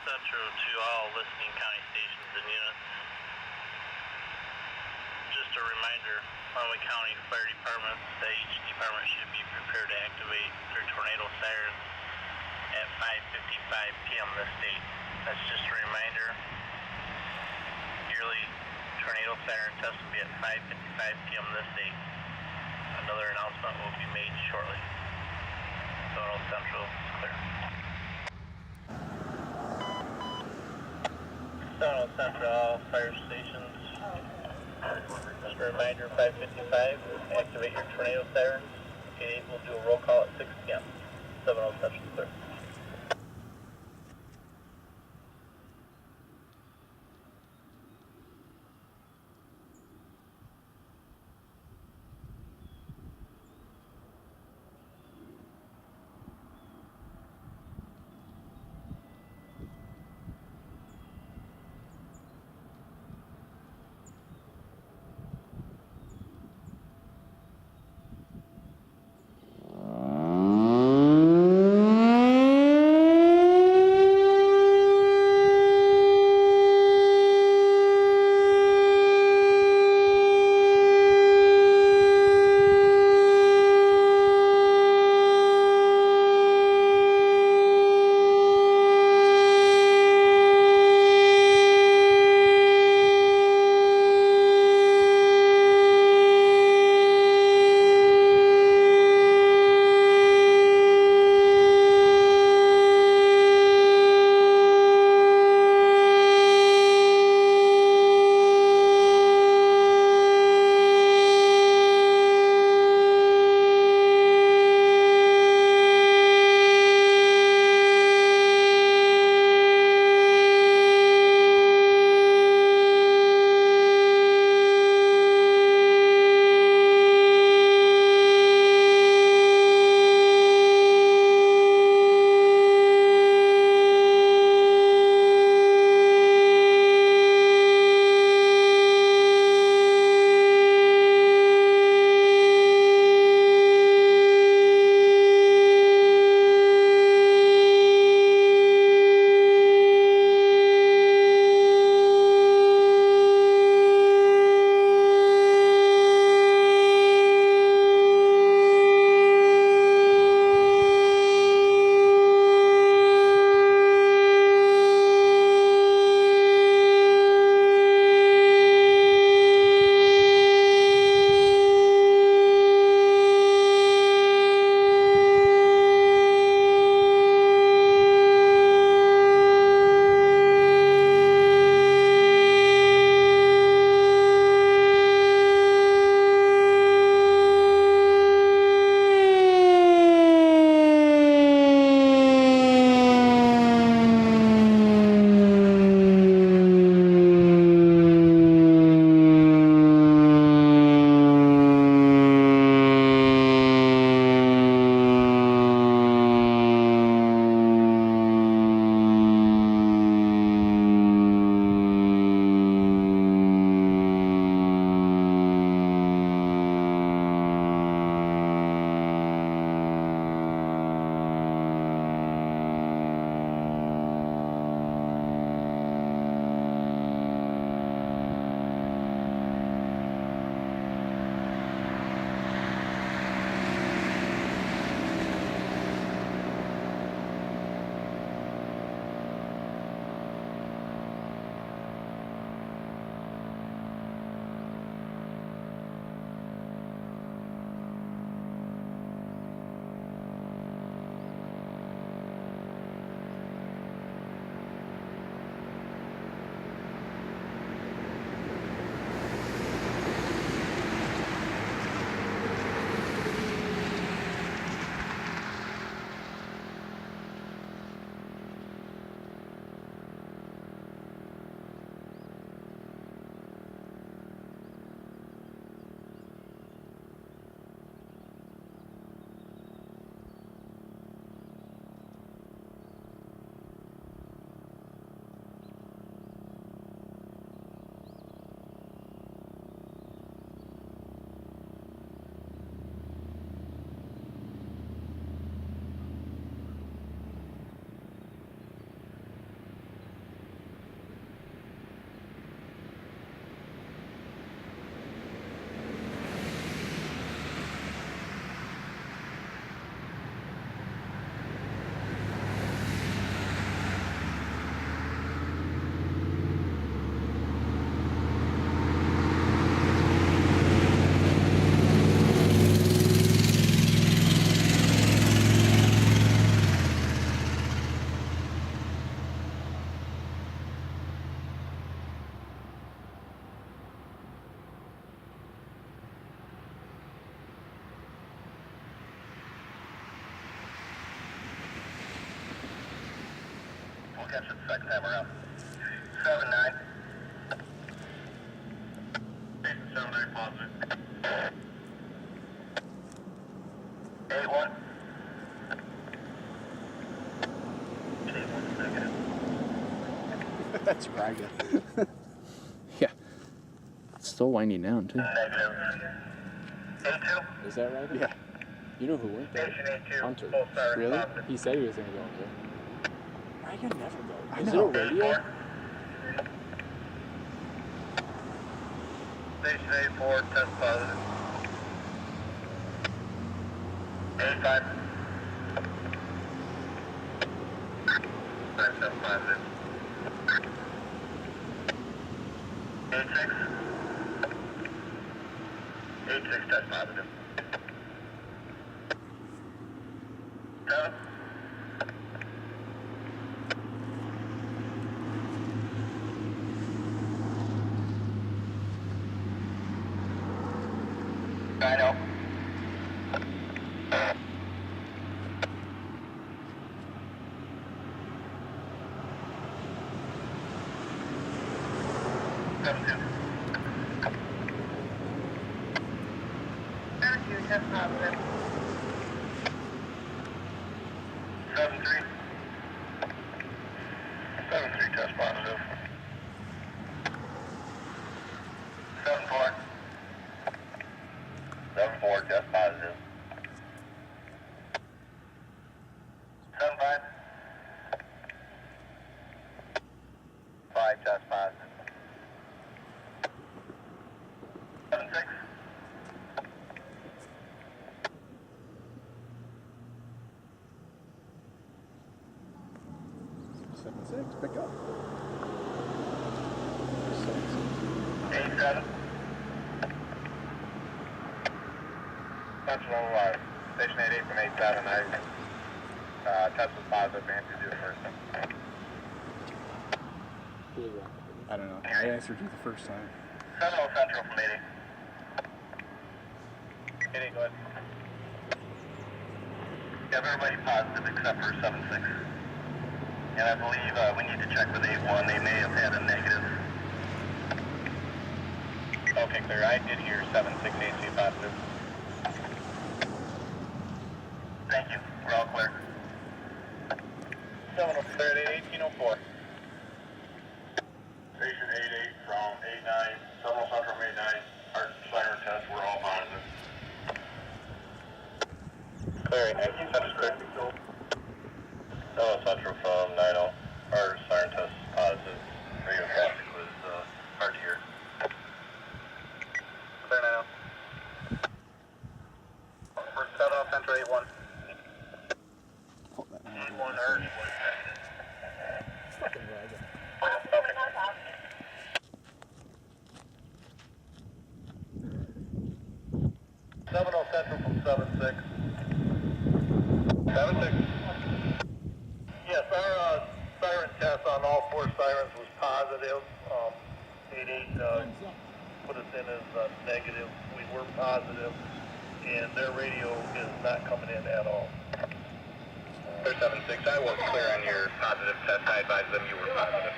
Central to all listening county stations and units. Just a reminder, Conway County Fire Departments, that each department should be prepared to activate their tornado sirens at 5:55 p.m. this date. That's just a reminder. Yearly tornado siren test will be at 5:55 p.m. this date. Another announcement will be made shortly. Sonora Central is clear. Sonora Central, all fire stations. Just a reminder, 5:55, activate your tornado sirens. 8 we'll do a roll call at 6 p.m. 70 Central is clear. we'll catch it the second time around. 7-9. Station 7-9 positive. 8-1. 8-1 negative. That's ragged. Yeah. It's still winding down, too. Negative. 8-2. Is that ragged? Yeah. You know who went there? Station 8-2. Hunter. Full siren Really? positive. He said he was going to go there. Ragged never goes. I Is know. it a radio? 8-4. Station 8-4, test positive. 8-5. 5 test positive. 8-6. 8-6 test positive. 7. 9-0. 7-2. 7-2 test positive. 7-3. 7-3 test positive. 7-4. 7-4 test positive. 7-5. 5 test positive. 7-6. 7-6, pick up. 8-7. Central Live. Station 88 from 8-7. Test was positive. Man, to do the first time. Who was that? I don't know. I answered you the first time. Central Central from 88. 88, go ahead. You have everybody positive except for 7-6. And I believe we need to check with 8-1. They may have had a negative. Okay, clear. I did hear 7-6-8-2 positive. Thank you. We're all clear. 7 over there at 1804. Station 88 from 89, Central Central from 89. Our siren tests were all positive. Clearing, 19 Central clear. Central Central from 90. Our siren test is positive. Radio traffic was hard to hear. Clear 90. We're 7 off Central 8-1. Hold that. 8-1 heard. Fucking ragged. Okay. 7 Central from 7-6. 7-6. Yes, our siren test on all 4 sirens was positive. 88 put us in as negative. We were positive, and their radio is not coming in at all. 7-6, I was clear on your positive test. I advised them you were positive.